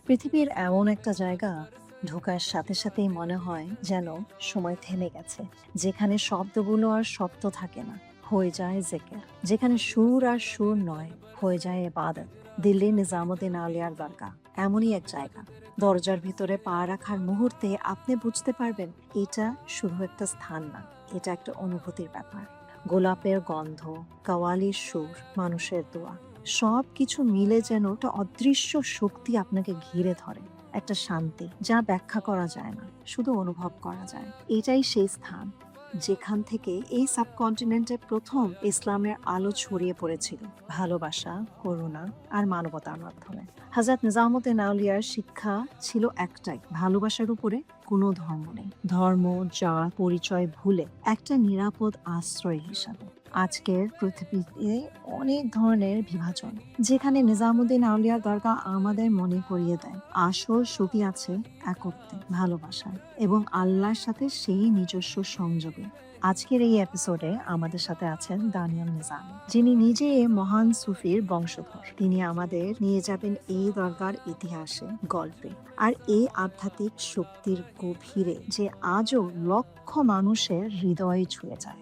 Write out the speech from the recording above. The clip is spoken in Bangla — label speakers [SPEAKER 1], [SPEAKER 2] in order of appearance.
[SPEAKER 1] পৃথিবীর এমন একটা জায়গা, ঢোকার সাথে সাথেই মনে হয় যেন সময় থেমে গেছে। যেখানে শব্দগুলো আর শব্দ থাকে না, হয়ে যায় জেকের। যেখানে সুর আর সুর নয়, হয়ে যায় ইবাদত। দিল্লি নিজামুদ্দিন আউলিয়ার দরগা এমনই এক জায়গা। দরজার ভিতরে পা রাখার মুহূর্তে আপনি বুঝতে পারবেন এটা শুধু একটা স্থান না, এটা একটা অনুভূতির ব্যাপার। গোলাপের গন্ধ, কাওয়ালির সুর, মানুষের দোয়া, সব কিছু মিলে যেন একটা অদৃশ্য শক্তি আপনাকে ঘিরে ধরে। একটা শান্তি যা ব্যাখ্যা করা যায় না, শুধু অনুভব করা যায়। এটাই সেই স্থান যেখান থেকে এই সাবকন্টিনেন্টে প্রথম ইসলামের আলো ছড়িয়ে পড়েছিল, ভালোবাসা, করুণা আর মানবতার মাধ্যমে। হযরত নিজামুদ্দিন আউলিয়ার শিক্ষা ছিল একটাই, ভালোবাসার উপরে কোনো ধর্ম নেই। ধর্ম, জাত, পরিচয় ভুলে একটা নিরাপদ আশ্রয় হিসাবে। আজকের পৃথিবীতে অনেক ধরনের বিভাজন, যেখানে নিজামুদ্দিন আউলিয়ার দরগা আমাদের মনে করিয়ে দেয় আসল শক্তি আছে একত্বে, ভালোবাসায় এবং আল্লাহর সাথে সেই নিজস্ব সংযোগে। আজকের এই এপিসোডে আমাদের সাথে আছেন দানিয়াল নিজামী, যিনি নিজে মহান সুফির বংশধর। তিনি আমাদের নিয়ে যাবেন এই দরগার ইতিহাসে, গল্পে, আর এই আধ্যাত্মিক শক্তির গভীরে যে আজও লক্ষ মানুষের হৃদয়ে ছুঁয়ে যায়।